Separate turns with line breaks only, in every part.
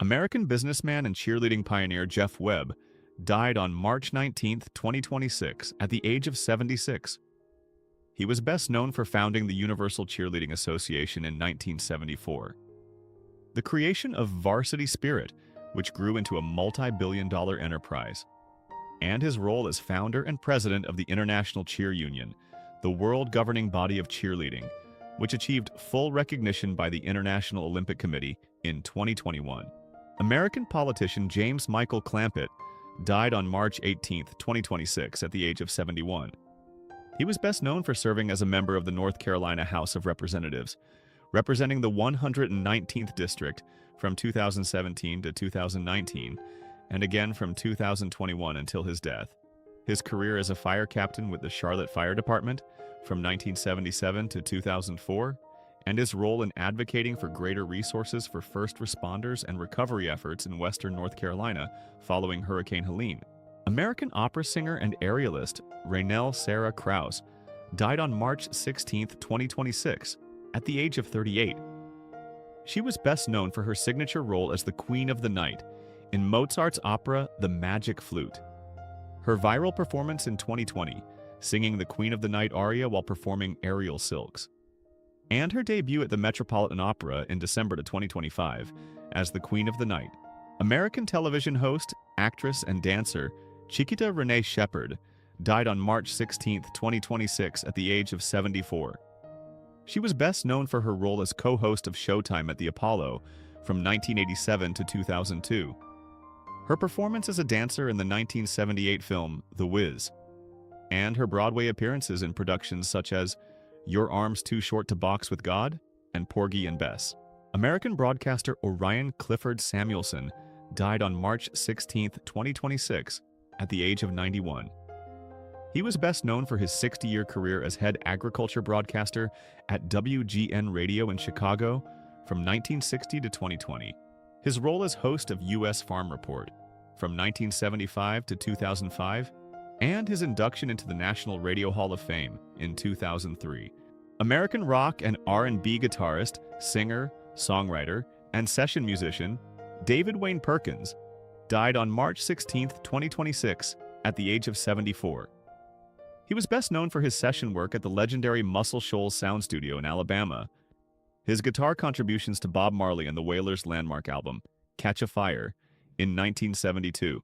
American businessman and cheerleading pioneer Jeff Webb died on March 19th, 2026, at the age of 76. He was best known for founding the Universal Cheerleading Association in 1974. The creation of Varsity Spirit, which grew into a multi-billion-dollar enterprise, and his role as founder and president of the International Cheer Union, the world governing body of cheerleading, which achieved full recognition by the International Olympic Committee in 2021. American politician James Michael Clampitt died on March 18, 2026, at the age of 71. He was best known for serving as a member of the North Carolina House of Representatives, representing the 119th District from 2017 to 2019, and again from 2021 until his death. His career as a fire captain with the Charlotte Fire Department from 1977 to 2004, and his role in advocating for greater resources for first responders and recovery efforts in western North Carolina following Hurricane Helene. American opera singer and aerialist Rainelle Sarah Krause died on March 16, 2026, at the age of 38. She was best known for her signature role as the Queen of the Night in Mozart's opera The Magic Flute. Her viral performance in 2020, singing the Queen of the Night aria while performing Aerial Silks, and her debut at the Metropolitan Opera in December 2025 as the Queen of the Night. American television host, actress, and dancer Chiquita Renee Shepherd died on March 16, 2026, at the age of 74. She was best known for her role as co-host of Showtime at the Apollo from 1987 to 2002. Her performance as a dancer in the 1978 film The Wiz, and her Broadway appearances in productions such as Your Arms Too Short to Box with God and Porgy and Bess. American broadcaster Orion Clifford Samuelson died on March 16, 2026, at the age of 91. He was best known for his 60-year career as head agriculture broadcaster at WGN Radio in Chicago from 1960 to 2020. His role as host of U.S. Farm Report from 1975 to 2005, and his induction into the National Radio Hall of Fame in 2003. American rock and R&B guitarist, singer, songwriter, and session musician David Wayne Perkins died on March 16, 2026, at the age of 74. He was best known for his session work at the legendary Muscle Shoals Sound Studio in Alabama, his guitar contributions to Bob Marley and the Wailers' landmark album, Catch a Fire, in 1972,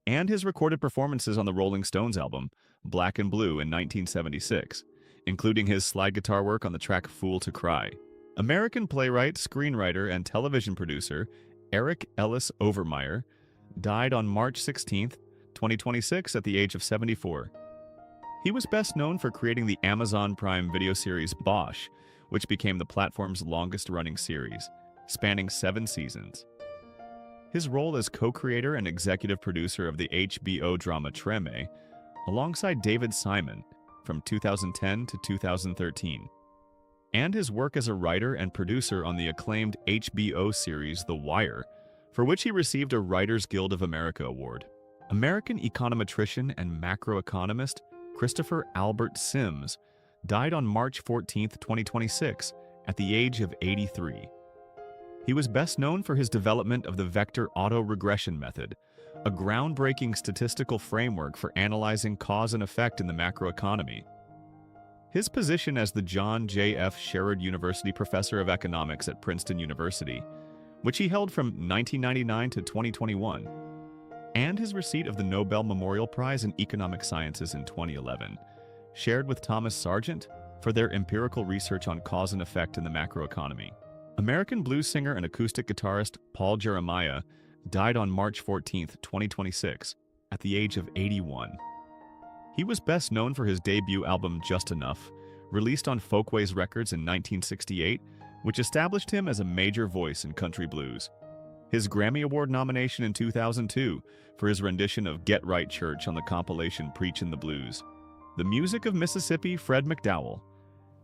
and his recorded performances on the Rolling Stones album, Black and Blue, in 1976, including his slide guitar work on the track Fool to Cry. American playwright, screenwriter, and television producer Eric Ellis Overmyer died on March 16, 2026, at the age of 74. He was best known for creating the Amazon Prime video series Bosch, which became the platform's longest-running series, spanning 7 seasons. His role as co-creator and executive producer of the HBO drama Treme, alongside David Simon from 2010 to 2013, and his work as a writer and producer on the acclaimed HBO series The Wire, for which he received a Writers Guild of America award. American econometrician and macroeconomist Christopher Albert Sims died on March 14, 2026, at the age of 83. He was best known for his development of the vector autoregression method, a groundbreaking statistical framework for analyzing cause and effect in the macroeconomy. His position as the John J. F. Sherrod University Professor of Economics at Princeton University, which he held from 1999 to 2021, and his receipt of the Nobel Memorial Prize in Economic Sciences in 2011, shared with Thomas Sargent for their empirical research on cause and effect in the macroeconomy. American blues singer and acoustic guitarist Paul Jeremiah died on March 14, 2026, at the age of 81. He was best known for his debut album Just Enough, released on Folkways Records in 1968, which established him as a major voice in country blues. His Grammy Award nomination in 2002 for his rendition of Get Right Church on the compilation Preachin' the Blues, the music of Mississippi Fred McDowell,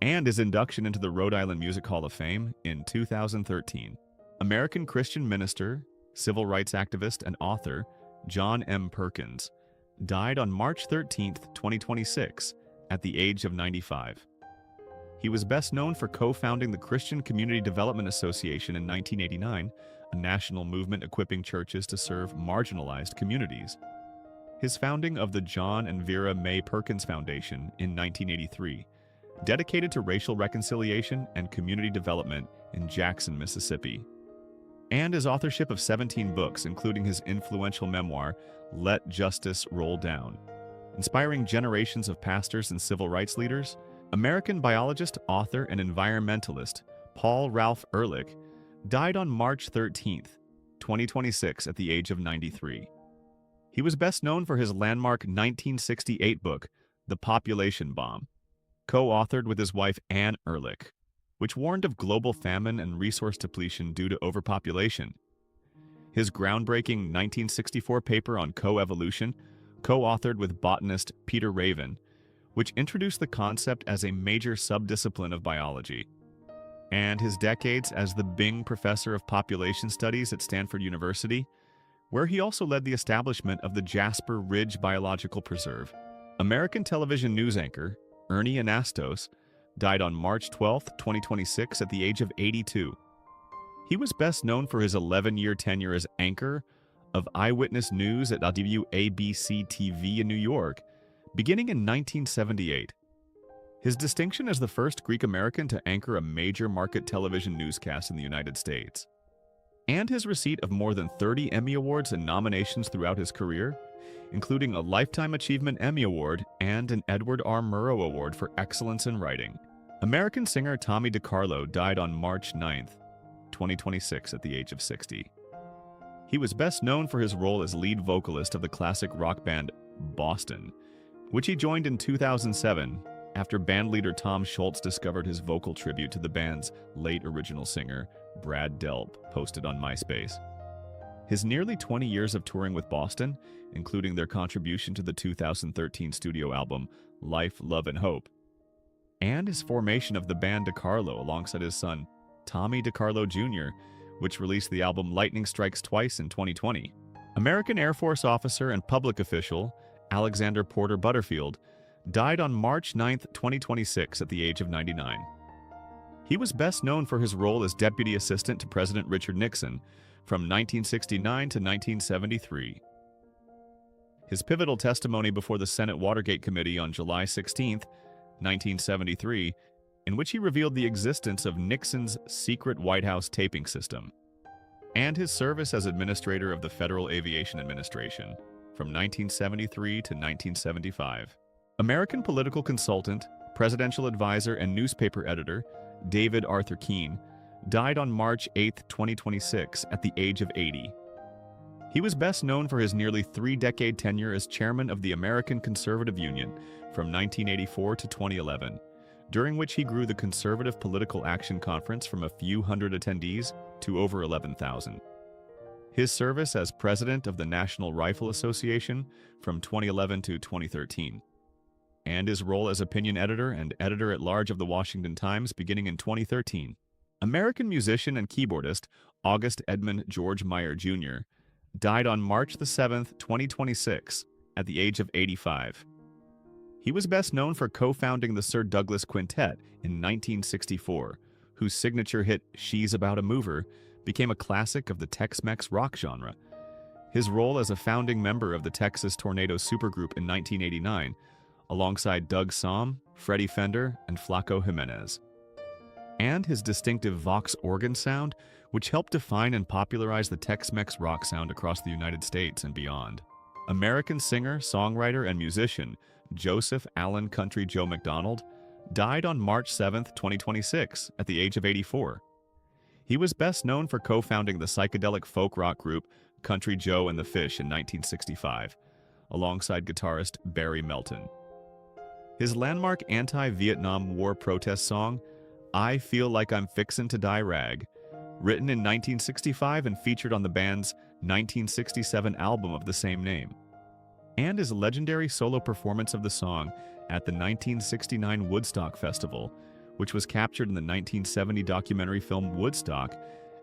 and his induction into the Rhode Island Music Hall of Fame in 2013. American Christian minister, civil rights activist, and author John M. Perkins died on March 13, 2026, at the age of 95. He was best known for co-founding the Christian Community Development Association in 1989, a national movement equipping churches to serve marginalized communities. His founding of the John and Vera Mae Perkins Foundation in 1983, dedicated to racial reconciliation and community development in Jackson, Mississippi. And his authorship of 17 books, including his influential memoir, Let Justice Roll Down, inspiring generations of pastors and civil rights leaders. American biologist, author, and environmentalist Paul Ralph Ehrlich died on March 13th, 2026 at the age of 93. He was best known for his landmark 1968 book, The Population Bomb, co-authored with his wife Anne Ehrlich, which warned of global famine and resource depletion due to overpopulation. His groundbreaking 1964 paper on coevolution, co-authored with botanist Peter Raven, which introduced the concept as a major subdiscipline of biology. And his decades as the Bing Professor of Population Studies at Stanford University, where he also led the establishment of the Jasper Ridge Biological Preserve. American television news anchor Ernie Anastos died on March 12, 2026 at the age of 82. He was best known for his 11-year tenure as anchor of Eyewitness News at WABC-TV in New York, beginning in 1978. His distinction as the first Greek-American to anchor a major market television newscast in the United States, and his receipt of more than 30 Emmy Awards and nominations throughout his career, including a Lifetime Achievement Emmy Award and an Edward R. Murrow Award for Excellence in Writing. American singer Tommy DiCarlo died on March 9, 2026 at the age of 60. He was best known for his role as lead vocalist of the classic rock band Boston, which he joined in 2007 after bandleader Tom Schultz discovered his vocal tribute to the band's late original singer, Brad Delp, posted on MySpace. His nearly 20 years of touring with Boston, including their contribution to the 2013 studio album Life, Love, and Hope, and his formation of the band DiCarlo alongside his son, Tommy DiCarlo Jr., which released the album Lightning Strikes Twice in 2020. American Air Force officer and public official Alexander Porter Butterfield died on March 9, 2026 at the age of 99. He was best known for his role as deputy assistant to President Richard Nixon from 1969 to 1973. His pivotal testimony before the Senate Watergate Committee on July 16, 1973, in which he revealed the existence of Nixon's secret White House taping system, and his service as administrator of the Federal Aviation Administration from 1973 to 1975. American political consultant, presidential advisor, and newspaper editor David Arthur Keene died on March 8, 2026 at the age of 80. He was best known for his nearly three-decade tenure as chairman of the American Conservative Union from 1984 to 2011, during which he grew the Conservative Political Action Conference from a few hundred attendees to over 11,000. His service as president of the National Rifle Association from 2011 to 2013, and his role as opinion editor and editor-at-large of the Washington Times beginning in 2013. American musician and keyboardist August Edmund George Meyer Jr. died on March 7, 2026, at the age of 85. He was best known for co-founding the Sir Douglas Quintet in 1964, whose signature hit She's About a Mover became a classic of the Tex-Mex rock genre. His role as a founding member of the Texas Tornado supergroup in 1989, alongside Doug Sahm, Freddie Fender, and Flaco Jimenez. And his distinctive Vox organ sound, which helped define and popularize the Tex-Mex rock sound across the United States and beyond. American singer, songwriter, and musician Joseph Allen Country Joe McDonald died on March 7, 2026, at the age of 84. He was best known for co-founding the psychedelic folk rock group Country Joe and the Fish in 1965, alongside guitarist Barry Melton. His landmark anti-Vietnam War protest song, I Feel Like I'm Fixin' to Die Rag, written in 1965 and featured on the band's 1967 album of the same name, and his legendary solo performance of the song at the 1969 Woodstock Festival, which was captured in the 1970 documentary film Woodstock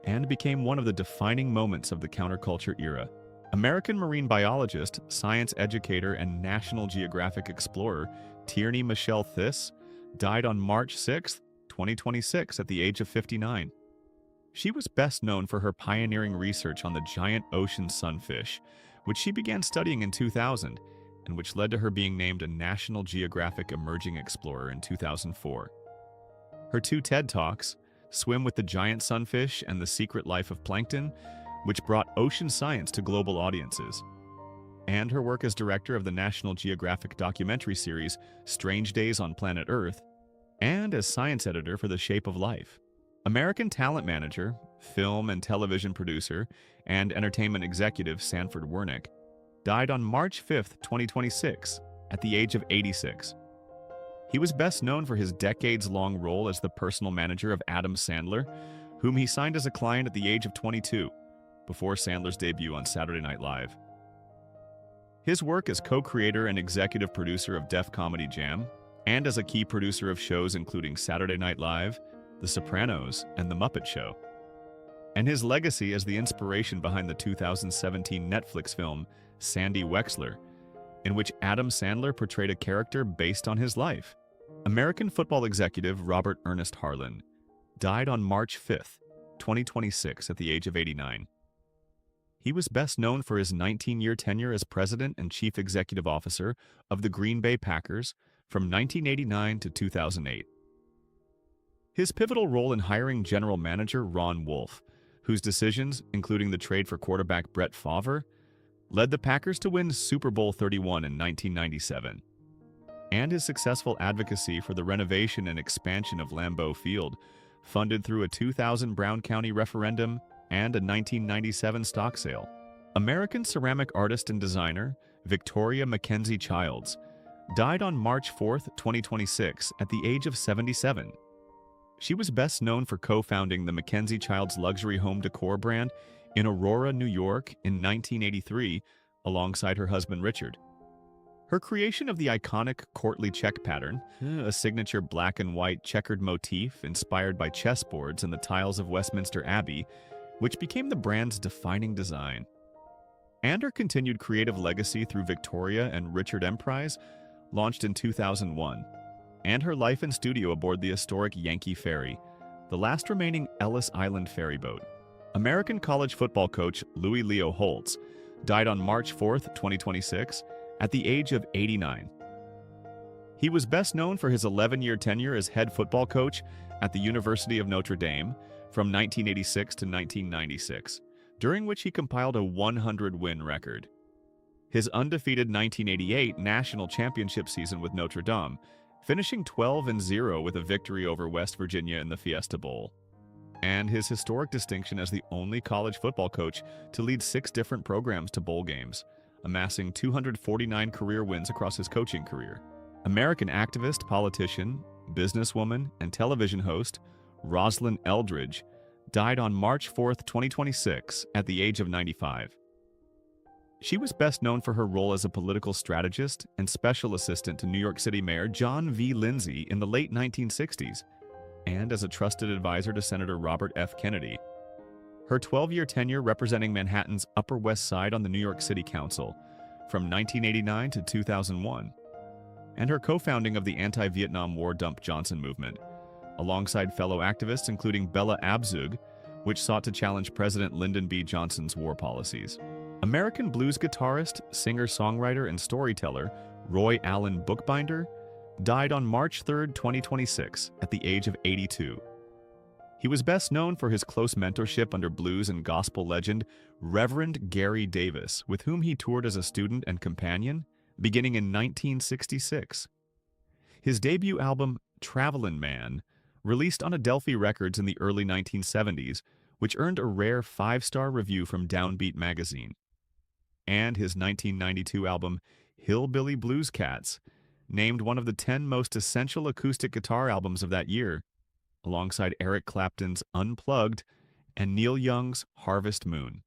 and became one of the defining moments of the counterculture era. American marine biologist, science educator, and National Geographic explorer Tierney Michelle Thiss died on March 6, 2026 at the age of 59. She was best known for her pioneering research on the giant ocean sunfish, which she began studying in 2000, and which led to her being named a National Geographic Emerging Explorer in 2004. Her two TED Talks, Swim with the Giant Sunfish and The Secret Life of Plankton, which brought ocean science to global audiences, and her work as director of the National Geographic documentary series Strange Days on Planet Earth, and as science editor for The Shape of Life. American talent manager, film and television producer, and entertainment executive Sanford Wernick died on March 5, 2026, at the age of 86. He was best known for his decades-long role as the personal manager of Adam Sandler, whom he signed as a client at the age of 22, before Sandler's debut on Saturday Night Live. His work as co-creator and executive producer of Def Comedy Jam, and as a key producer of shows including Saturday Night Live, The Sopranos, and The Muppet Show. And his legacy as the inspiration behind the 2017 Netflix film Sandy Wexler, in which Adam Sandler portrayed a character based on his life. American football executive Robert Ernest Harlan died on March 5, 2026 at the age of 89. He was best known for his 19-year tenure as president and chief executive officer of the Green Bay Packers from 1989 to 2008. His pivotal role in hiring general manager Ron Wolf, whose decisions, including the trade for quarterback Brett Favre, led the Packers to win Super Bowl 31 in 1997, and his successful advocacy for the renovation and expansion of Lambeau Field, funded through a 2000 Brown County referendum and a 1997 stock sale. American ceramic artist and designer Victoria Mackenzie Childs died on March 4, 2026, at the age of 77. She was best known for co-founding the Mackenzie Childs luxury home decor brand in Aurora, New York in 1983, alongside her husband Richard. Her creation of the iconic courtly check pattern, a signature black and white checkered motif inspired by chessboards and the tiles of Westminster Abbey, which became the brand's defining design. And her continued creative legacy through Victoria and Richard Emprise, launched in 2001, and her life in studio aboard the historic Yankee Ferry, the last remaining Ellis Island ferryboat. American college football coach Louis Leo Holtz died on March 4, 2026, at the age of 89. He was best known for his 11-year tenure as head football coach at the University of Notre Dame from 1986 to 1996, during which he compiled a 100-win record. His undefeated 1988 national championship season with Notre Dame, finishing 12-0 with a victory over West Virginia in the Fiesta Bowl, and his historic distinction as the only college football coach to lead 6 different programs to bowl games, amassing 249 career wins across his coaching career. American activist, politician, businesswoman, and television host Rosalind Eldridge died on March 4, 2026, at the age of 95. She was best known for her role as a political strategist and special assistant to New York City Mayor John V. Lindsay in the late 1960s, and as a trusted advisor to Senator Robert F. Kennedy. Her 12-year tenure representing Manhattan's Upper West Side on the New York City Council from 1989 to 2001, and her co-founding of the anti-Vietnam War Dump Johnson movement, alongside fellow activists including Bella Abzug, which sought to challenge President Lyndon B. Johnson's war policies. American blues guitarist, singer-songwriter, and storyteller Roy Allen Bookbinder died on March 3, 2026, at the age of 82. He was best known for his close mentorship under blues and gospel legend Reverend Gary Davis, with whom he toured as a student and companion, beginning in 1966. His debut album, Travelin' Man, released on Adelphi Records in the early 1970s, which earned a rare 5-star review from Downbeat magazine. And his 1992 album, Hillbilly Blues Cats, named one of the 10 most essential acoustic guitar albums of that year, alongside Eric Clapton's Unplugged and Neil Young's Harvest Moon.